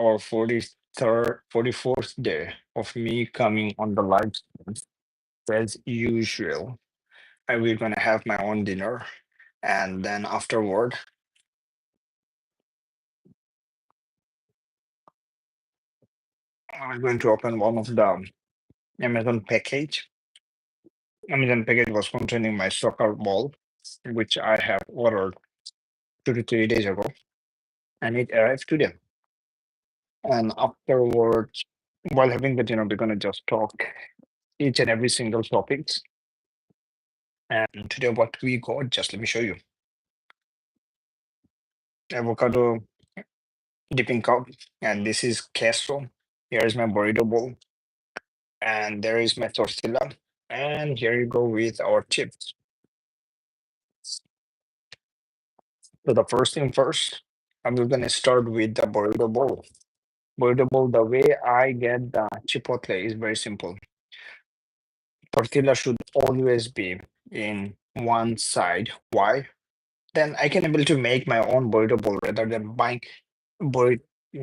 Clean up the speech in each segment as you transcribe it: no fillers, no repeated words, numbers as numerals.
or 43rd, 44th day of me coming on the live stream as usual. And we're gonna have my own dinner, and then afterward, I'm going to open one of the Amazon package. Amazon package was containing my soccer ball, which I have ordered 2 to 3 days ago, and it arrived today. And afterwards, while having the dinner, we're gonna just talk each and every single topics. And today, what we got, just let me show you. Avocado dipping cup, and this is queso. Here is my burrito bowl, and there is my tortilla. And here you go with our chips. So the first thing first, I'm gonna start with the burrito bowl. Burrito bowl, the way I get the chipotle is very simple. Tortilla should always be in one side. Why? Then I can able to make my own burrito bowl rather than buying burrito.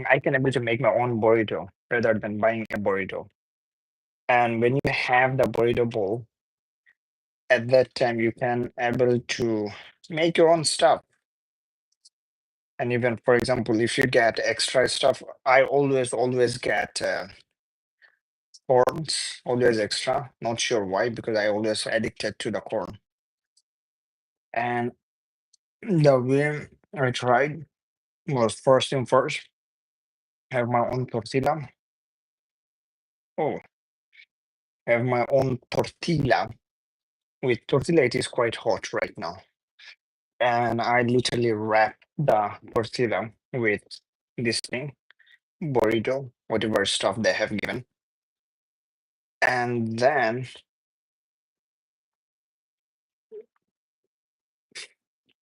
I can able to make my own burrito rather than buying a burrito. And when you have the burrito bowl, at that time you can able to make your own stuff. And even for example, if you get extra stuff, I always get corns, always extra. Not sure why, because I always addicted to the corn. And the way I tried was first thing first, have my own tortilla. Oh, have my own tortilla. With tortilla, it is quite hot right now. And I literally wrap the tortilla with this thing, burrito, whatever stuff they have given. And then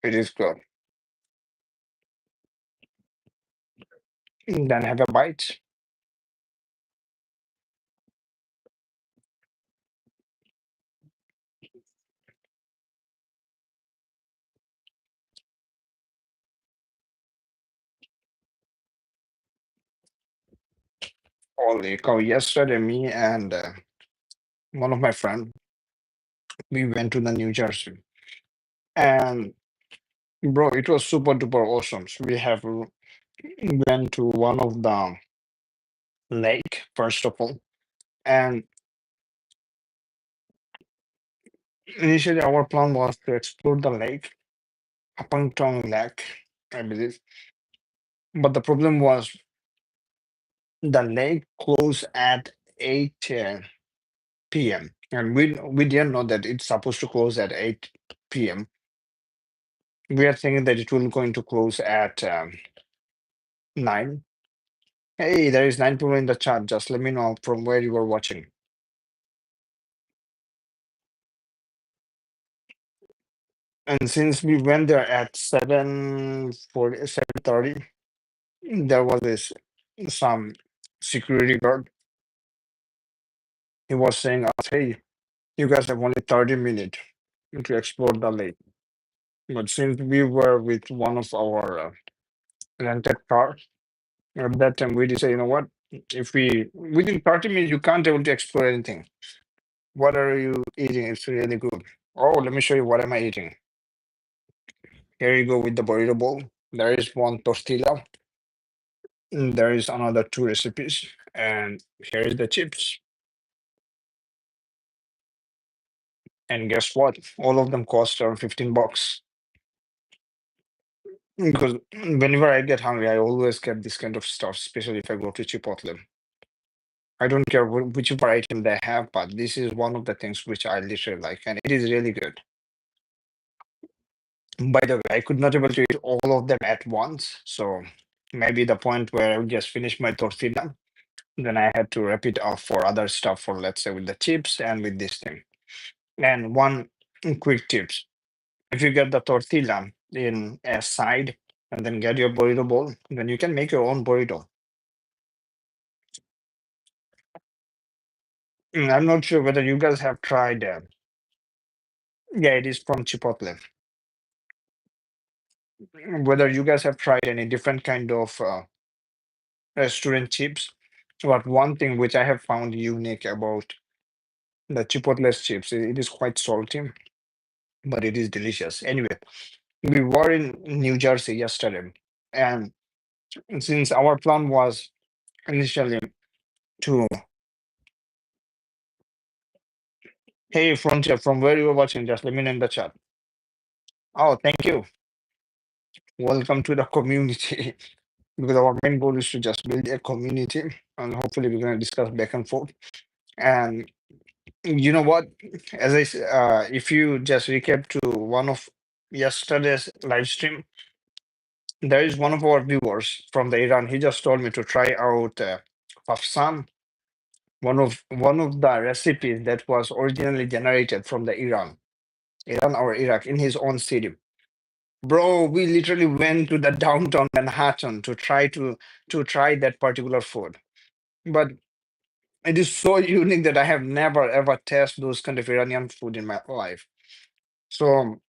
it is good. Then have a bite. Holy cow, yesterday me and one of my friend, we went to the New Jersey. And bro, it was super duper awesome. So we have went to one of the lake, first of all. And initially our plan was to explore the lake, Apangtong Lake, I believe. But the problem was the lake closed at 8 p.m. And we didn't know that it's supposed to close at 8 p.m. We are thinking that it will going to close at 9. Hey, there is 9 people in the chat. Just let me know from where you are watching. And since we went there at 7:40, 7:30, there was this some security guard. He was saying us, hey, you guys have only 30 minutes to explore the lake. But since we were with one of our rented cars, at that time we decided, you know what? If we within 30 minutes you can't able to explore anything. What are you eating? It's really good. Oh, let me show you what am I eating. Here you go with the burrito bowl. There is one tortilla. There is another two recipes, and here is the chips. And guess what? All of them cost around $15. Because whenever I get hungry, I always get this kind of stuff, especially if I go to Chipotle. I don't care whichever item they have, but this is one of the things which I literally like, and it is really good. By the way, I could not able to eat all of them at once, so maybe the point where I would just finish my tortilla, then I had to wrap it off for other stuff, for let's say with the chips and with this thing. And one quick tips: if you get the tortilla in a side and then get your burrito bowl, then you can make your own burrito. I'm not sure whether you guys have tried. Yeah, it is from Chipotle. Whether you guys have tried any different kind of restaurant chips. But one thing which I have found unique about the Chipotle's chips, it is quite salty, but it is delicious. Anyway, we were in New Jersey yesterday, and since our plan was initially to, hey Frontier, from where you are watching, just let me know in the chat. Oh, thank you. Welcome to the community. Because our main goal is to just build a community, and hopefully we're gonna discuss back and forth. And you know what? If you just recap to one of yesterday's live stream, there is one of our viewers from the Iran. He just told me to try out Fafsan, one of the recipes that was originally generated from the Iran or Iraq in his own city. Bro, we literally went to the downtown Manhattan to try that particular food. But it is so unique that I have never ever tasted those kind of Iranian food in my life. So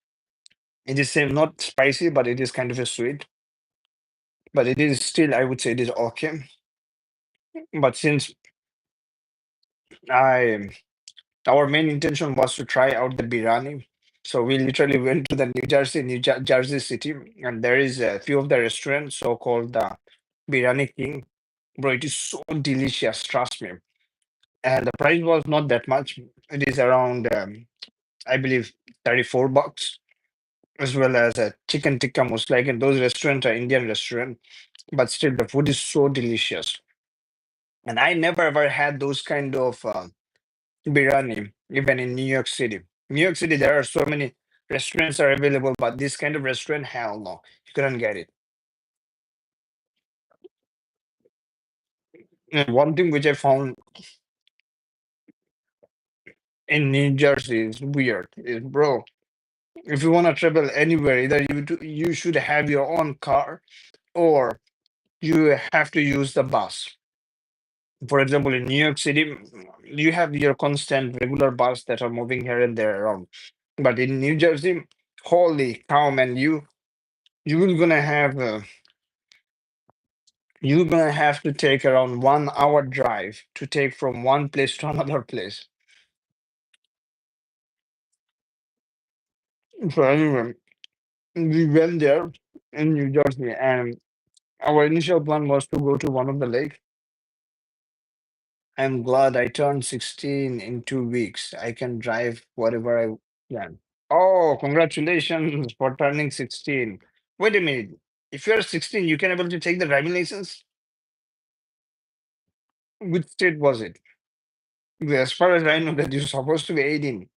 it is same, not spicy, but it is kind of a sweet. But it is still, I would say, it is okay. But since I our main intention was to try out the biryani, so we literally went to the Jersey City, and there is a few of the restaurants, so called the Biryani King. Bro, it is so delicious, trust me. And the price was not that much. It is around, I believe, $34, as well as a chicken tikka most like. And those restaurants are Indian restaurant, but still the food is so delicious. And I never ever had those kind of biryani, even in New York City. New York City, there are so many restaurants are available, but this kind of restaurant, hell no, you couldn't get it. And one thing which I found in New Jersey is weird is, bro, if you want to travel anywhere, either you should have your own car or you have to use the bus. For example, in New York City, you have your constant regular bus that are moving here and there around. But in New Jersey, holy cow, man, you will gonna have you're gonna have to take around 1 hour drive to take from one place to another place. So anyway, we went there in New Jersey, and our initial plan was to go to one of the lake. I'm glad I turned 16 in 2 weeks. I can drive whatever I want. Oh, congratulations for turning 16. Wait a minute. If you're 16, you can able to take the driving license? Which state was it? Because as far as I know that you're supposed to be 18.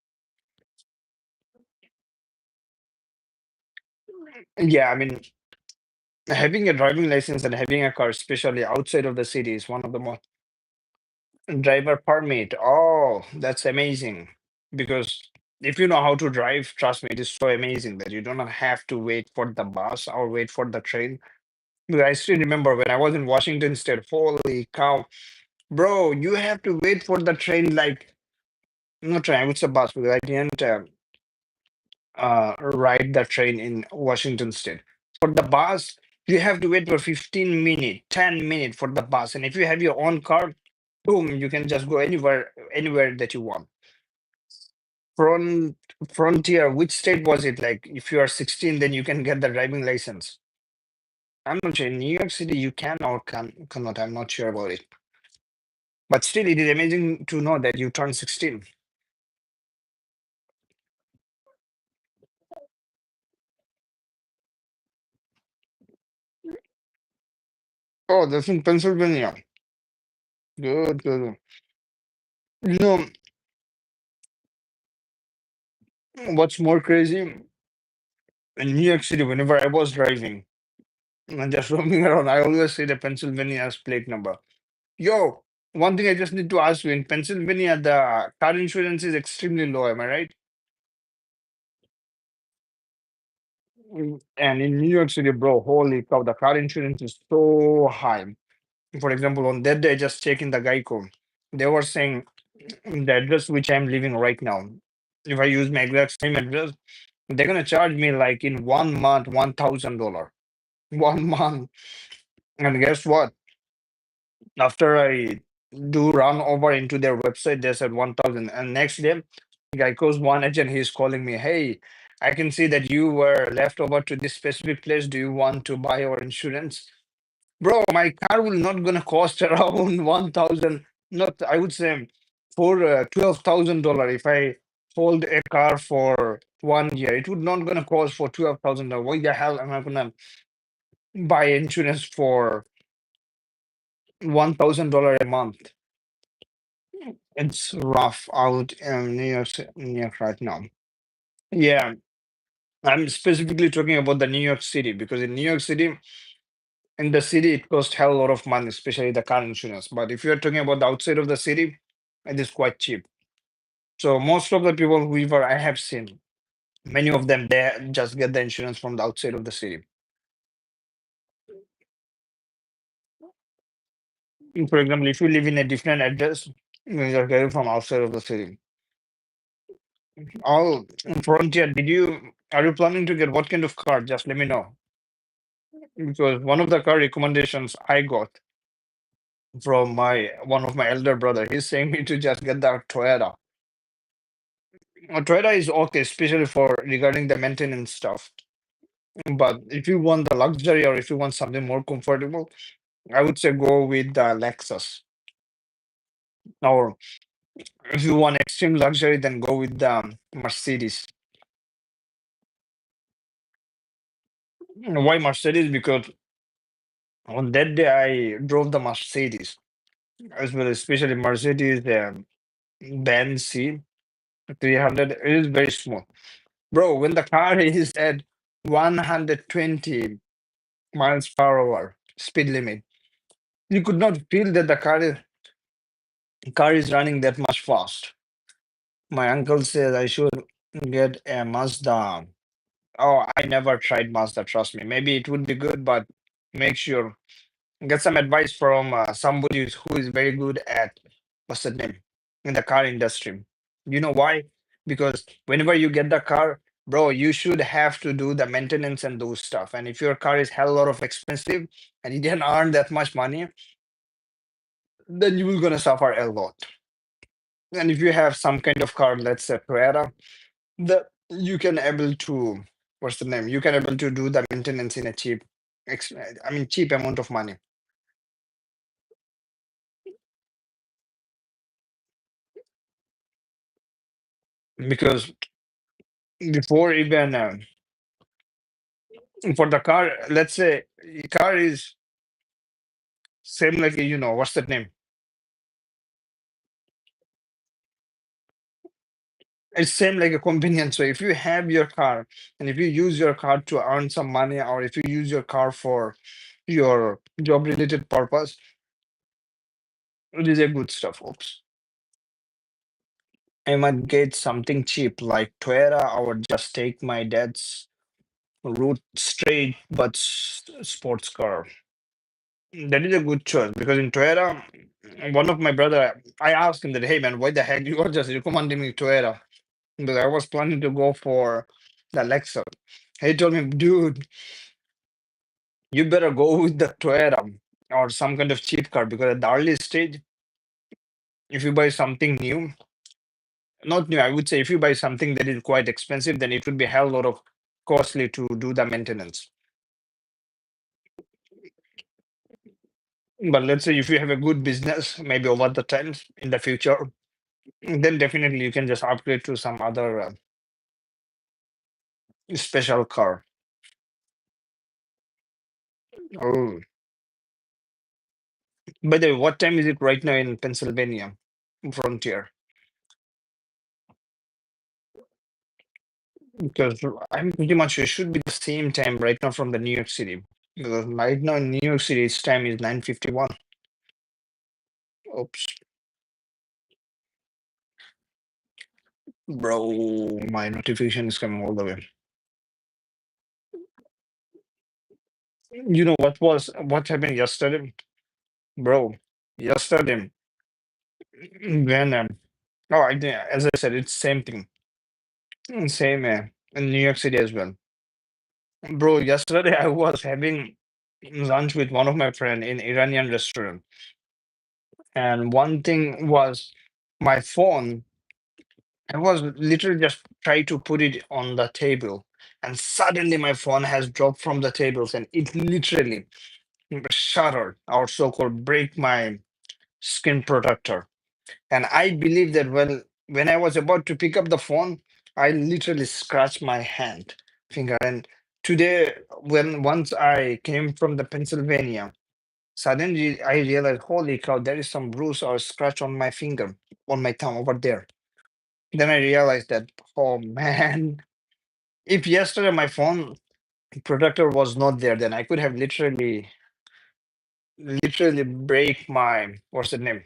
Yeah, I mean, having a driving license and having a car, especially outside of the city, is one of the most driver permit. Oh, that's amazing. Because if you know how to drive, trust me, it is so amazing that you do not have to wait for the bus or wait for the train. Because I still remember when I was in Washington State, holy cow, bro, you have to wait for the train like, not train, it's a bus because I didn't ride the train in Washington State. For the bus, you have to wait for 15 minutes, 10 minutes for the bus. And if you have your own car, boom, you can just go anywhere that you want. Front Frontier, which state was it? Like if you are 16, then you can get the driving license. I'm not sure. In New York City, you can or cannot. I'm not sure about it. But still, it is amazing to know that you turned 16. Oh, that's in Pennsylvania. Good, good. You know, what's more crazy? In New York City, whenever I was driving and just roaming around, I always see the Pennsylvania's plate number. Yo, one thing I just need to ask you, in Pennsylvania, the car insurance is extremely low, am I right? And in New York City, bro, holy cow, the car insurance is so high. For example, on that day, I just checked in the Geico. They were saying the address which I'm living right now, if I use my exact same address, they're gonna charge me like in 1 month $1,000. 1 month. And guess what? After I do run over into their website, they said 1,000. And next day, Geico's one agent, he's calling me, hey, I can see that you were left over to this specific place. Do you want to buy our insurance? Bro, my car will not gonna cost around 1,000, not, I would say, for $12,000. If I hold a car for 1 year, it would not gonna cost for $12,000. Why the hell am I gonna buy insurance for $1,000 a month? It's rough out in New York right now. Yeah, I'm specifically talking about the New York City because in New York City, in the city, it costs hell a lot of money, especially the car insurance. But if you're talking about the outside of the city, it is quite cheap. So most of the people whoever I have seen, many of them they just get the insurance from the outside of the city. For example, if you live in a different address, you just get it from outside of the city. Oh, Frontier, are you planning to get what kind of car? Just let me know. Because one of the car recommendations I got from my one of my elder brother, he's saying me to just get the Toyota. Toyota is okay, especially for regarding the maintenance stuff. But if you want the luxury or if you want something more comfortable, I would say go with the Lexus. Or if you want extreme luxury, then go with the Mercedes. Why Mercedes? Because on that day I drove the Mercedes as well, especially Mercedes Benz C 300. It is very small, bro. When the car is at 120 miles per hour speed limit, you could not feel that the car is running that much fast. My uncle says I should get a Mazda. Oh, I never tried Mazda, trust me. Maybe it would be good, but make sure get some advice from somebody who is very good at what's the name in the car industry. You know why? Because whenever you get the car, bro, you should have to do the maintenance and those stuff. And if your car is hell lot of expensive and you didn't earn that much money, then you will gonna suffer a lot. And if you have some kind of car, let's say Toyota, the you can able to what's the name? You can able to do the maintenance in a cheap amount of money. Because before even for the car, let's say car is same like what's that name? It's same like a convenience. So if you have your car and if you use your car to earn some money, or if you use your car for your job related purpose, it is a good stuff. Oops. I might get something cheap like Toyota or just take my dad's route straight but sports car. That is a good choice because in Toyota, one of my brother, I asked him that, hey man, why the heck you are just recommending me Toyota? Because I was planning to go for the Lexus. He told me, dude, you better go with the Toyota or some kind of cheap car because at the early stage, if you buy something new, not new, I would say if you buy something that is quite expensive, then it would be a hell lot of costly to do the maintenance. But let's say if you have a good business, maybe over the times in the future, then definitely you can just upgrade to some other special car. Oh, by the way, what time is it right now in Pennsylvania? Frontier. Because I'm pretty much sure it should be the same time right now from the New York City. Because right now in New York City, its time is 9:51. Oops, bro, my notification is coming all the way. You know what happened yesterday, bro? Yesterday, when oh, as I said, it's same thing, same in New York City as well, bro. Yesterday I was having lunch with one of my friend in Iranian restaurant. And one thing was my phone. I was literally just trying to put it on the table, and suddenly my phone has dropped from the tables, and it literally shattered, or so-called break my screen protector. And I believe that when I was about to pick up the phone, I literally scratched my hand finger. And today, when once I came from the Pennsylvania, suddenly I realized, holy cow, there is some bruise or scratch on my finger, on my thumb over there. Then I realized that, oh man, if yesterday my phone protector was not there, then I could have literally break my, what's the name,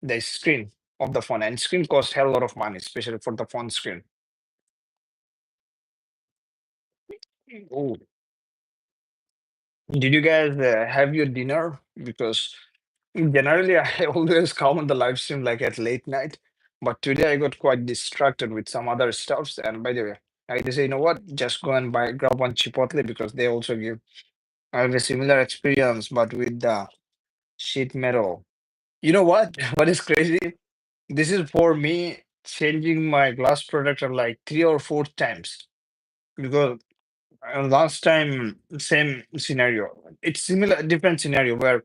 the screen of the phone. And screen costs hell lot of money, especially for the phone screen. Oh, did you guys have your dinner? Because generally I always come on the live stream like at late night, but today I got quite distracted with some other stuffs. And by the way, I just say, you know what, just go and buy grab one Chipotle because they also give. I have a similar experience, but with the sheet metal. You know what? What is crazy? This is for me changing my glass protector like 3 or 4 times because last time same scenario. It's similar, different scenario where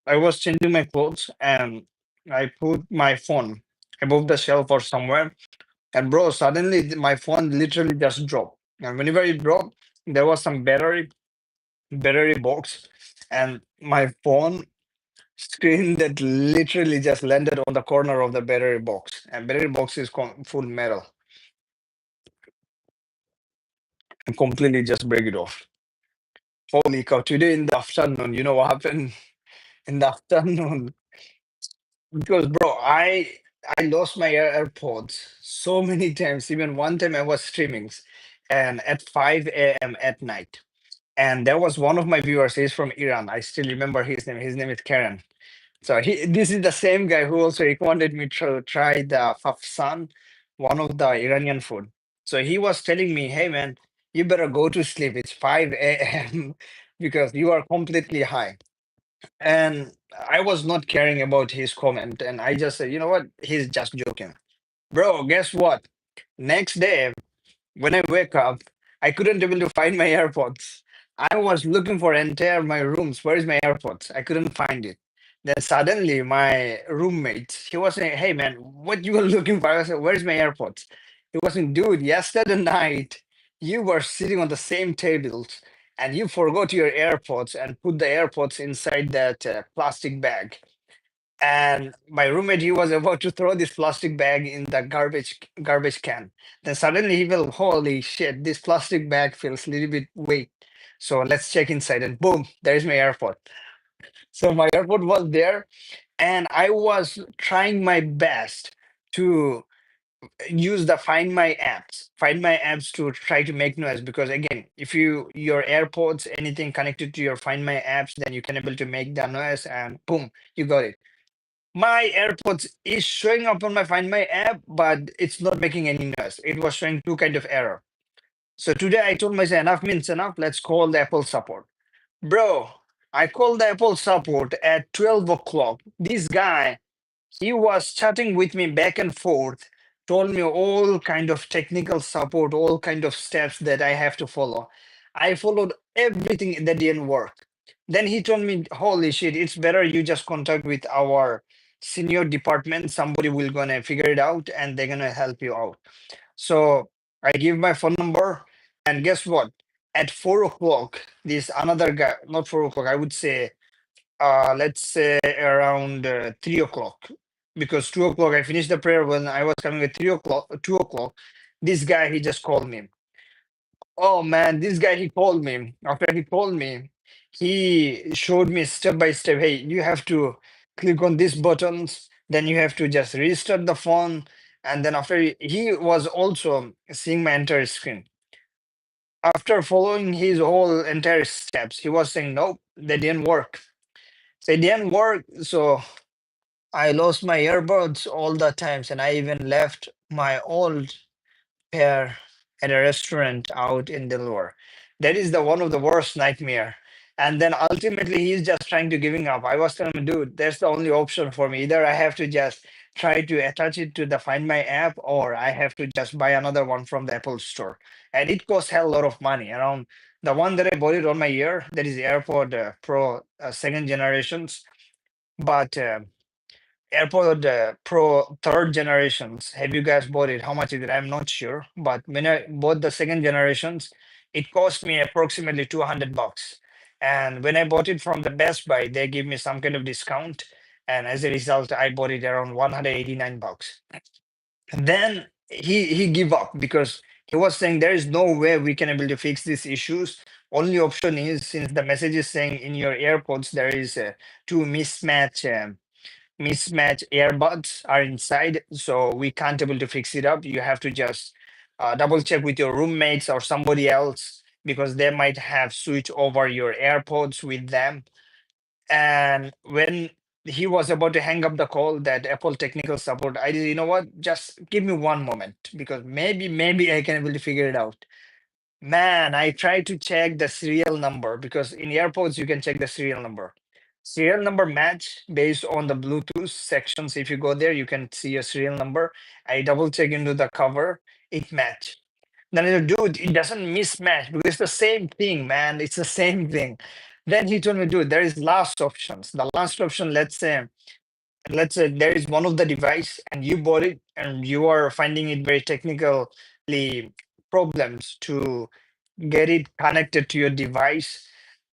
I was changing my clothes and I put my phone above the shelf or somewhere, and bro, suddenly my phone literally just dropped. And whenever it dropped, there was some battery box, and my phone screen that literally just landed on the corner of the battery box, and battery box is full metal, and completely just break it off. Holy cow! Today in the afternoon, you know what happened in the afternoon? Because bro, I lost my AirPods so many times. Even one time I was streaming, and at 5 a.m. at night, and there was one of my viewers. He's from Iran. I still remember his name. His name is Karen. So this is the same guy who also recommended me to try the fafsan, one of the Iranian food. So he was telling me, "Hey man, you better go to sleep. It's 5 a.m. because you are completely high." And I was not caring about his comment, and I just said, "You know what? He's just joking." Bro, guess what? Next day, when I wake up, I couldn't able to find my AirPods. I was looking for entire my rooms. Where is my AirPods? I couldn't find it. Then suddenly my roommate, he was saying, "Hey man, what you were looking for?" I said, "Where's my AirPods?" He was saying, "Dude, yesterday night you were sitting on the same tables and you forgot your AirPods and put the AirPods inside that plastic bag." And my roommate, he was about to throw this plastic bag in the garbage can. Then suddenly he felt, holy shit, this plastic bag feels a little bit weight. So let's check inside, and boom, there's my airport. So my airport was there, and I was trying my best to use the find my apps to try to make noise, because again, if your AirPods, anything connected to your find my apps, then you can able to make the noise, and boom, you got it. My AirPods is showing up on my Find My app, but it's not making any noise. It was showing two kind of error. So today I told myself, enough means enough. Let's call the Apple support. Bro, I called the Apple support at 12 o'clock. This guy, he was chatting with me back and forth, told me all kind of technical support, all kind of steps that I have to follow. I followed everything that didn't work. Then he told me, holy shit, it's better you just contact with our senior department. Somebody will gonna figure it out and they're gonna help you out. So I give my phone number, and guess what? At 4 o'clock, this another guy, not 4 o'clock, I would say let's say around 3 o'clock, because 2 o'clock I finished the prayer. When I was coming at 3 o'clock, 2 o'clock, this guy, he just called me. Oh man, this guy, he called me. After he called me, he showed me step by step. Hey, you have to click on these buttons, then you have to just restart the phone, and then after he was also seeing my entire screen. After following his whole entire steps, he was saying, nope, they didn't work. They didn't work. So I lost my earbuds all the times, and I even left my old pair at a restaurant out in Delaware. That is the one of the worst nightmare. And then ultimately he's just trying to giving up. I was telling him, dude, that's the only option for me. Either I have to just try to attach it to the Find My app, or I have to just buy another one from the Apple store. And it costs hell lot of money. Around the one that I bought it on my ear, that is AirPod Pro second generations. But AirPod Pro third generations, have you guys bought it? How much is it? I'm not sure. But when I bought the second generations, it cost me approximately $200. And when I bought it from the Best Buy, they give me some kind of discount. And as a result, I bought it around $189. And then he gave up because he was saying there is no way we can able to fix these issues. Only option is, since the message is saying in your AirPods there is two mismatch earbuds are inside, so we can't able to fix it up. You have to just double check with your roommates or somebody else, because they might have switched over your AirPods with them. And when he was about to hang up the call, that Apple technical support, I did, you know what, just give me one moment, because maybe I can able to figure it out. Man, I tried to check the serial number, because in AirPods you can check the serial number. Serial number match based on the Bluetooth sections. If you go there, you can see a serial number. I double check into the cover, it match. Then I said, dude, it doesn't mismatch because it's the same thing, man. It's the same thing. Then he told me, dude, there is last options. The last option, let's say there is one of the device and you bought it and you are finding it very technically problems to get it connected to your device,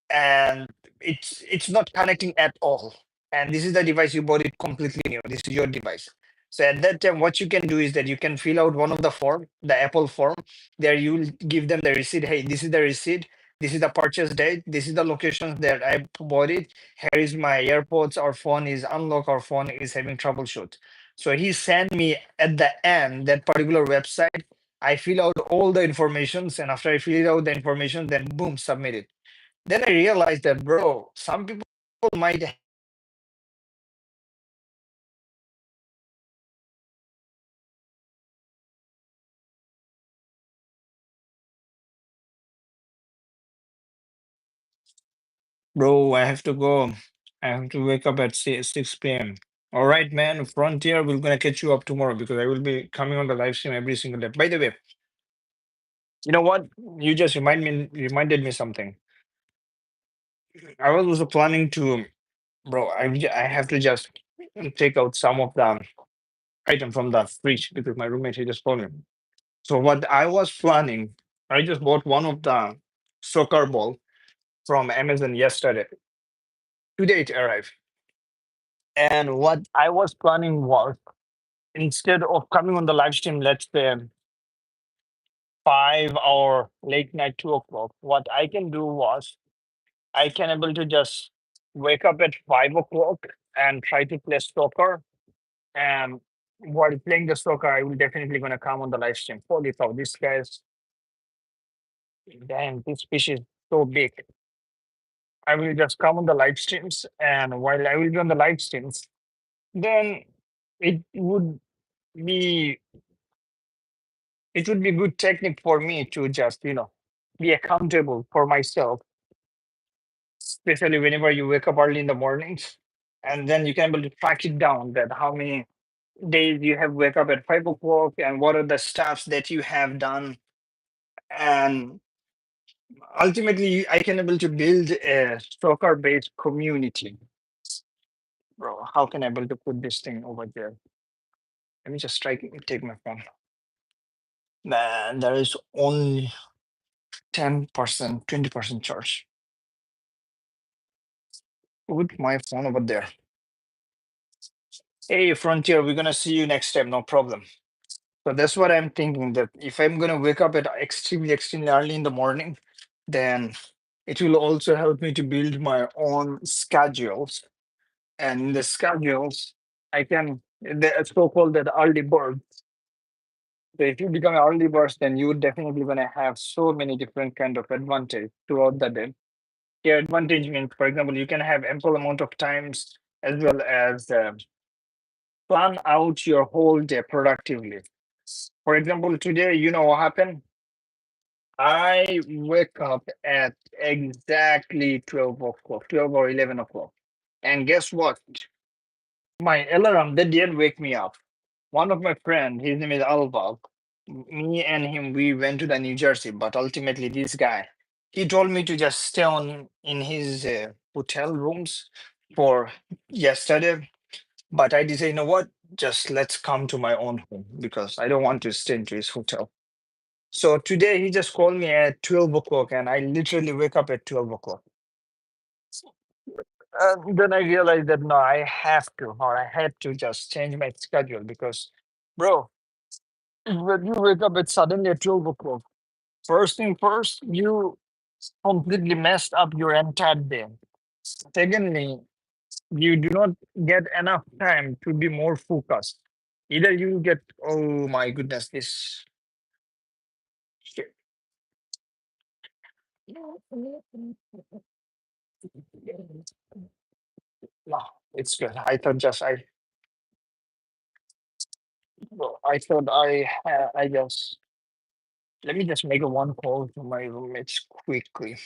and it's not connecting at all, and this is the device you bought it completely new, this is your device. So at that time what you can do is that you can fill out one of the form, the Apple form. There you will give them the receipt. Hey, this is the receipt, this is the purchase date, this is the location that I bought it, here is my AirPods, or phone is unlocked, or phone is having troubleshoot. So he sent me at the end that particular website. I fill out all the informations, and after I fill out the information, then boom, submit it. Then I realized that, bro, some people might, bro, I have to go. I have to wake up at 6 p.m. All right, man. Frontier, we're gonna catch you up tomorrow, because I will be coming on the live stream every single day. By the way, you know what? You just reminded me something. I was also planning to, bro. I have to just take out some of the item from the fridge, because my roommate, he just called me. So what I was planning, I just bought one of the soccer ball from Amazon yesterday. Today it arrived. And what I was planning was, instead of coming on the live stream, let's say 5 or late night 2 o'clock, what I can do was I can able to just wake up at 5 o'clock and try to play soccer. And while playing the soccer, I will definitely gonna come on the live stream. Holy cow, this guy's, damn, this fish is so big. I will just come on the live streams, and while I will be on the live streams, then it would be it would be good technique for me to just be accountable for myself, especially whenever you wake up early in the mornings, and then you can able to track it down that how many days you have wake up at 5 o'clock and what are the stuffs that you have done. And ultimately I can able to build a soccer based community. Bro, how can I able to put this thing over there? Let me just take my phone. Man, there is only 10%, 20% charge. Put my phone over there. Hey, Frontier, we're gonna see you next time, no problem. So that's what I'm thinking, that if I'm gonna wake up at extremely early in the morning, then it will also help me to build my own schedules. And in the schedules, I can, the so-called that early bird. So if you become an early bird, then you definitely gonna have so many different kind of advantage throughout the day. Yeah, advantage means, for example, you can have ample amount of times, as well as plan out your whole day productively. For example, today, you know what happened? I wake up at exactly 12 o'clock, 12 or 11 o'clock. And guess what? My alarm, that didn't wake me up. One of my friend, his name is Alvag. Me and him, we went to the New Jersey, but ultimately this guy, he told me to just stay on in his hotel rooms for yesterday. But I decided, you know what? Just let's come to my own home because I don't want to stay into his hotel. So today he just called me at 12 o'clock and I literally wake up at 12 o'clock. Then I realized that no, I have to, or I had to just change my schedule because, bro, when you wake up at suddenly at 12 o'clock, first thing first, you completely messed up your entire day. Secondly, you do not get enough time to be more focused. Either you get, oh my goodness, this shit. No, it's good. I thought just I thought I just let me just make a one call to my roommates quickly.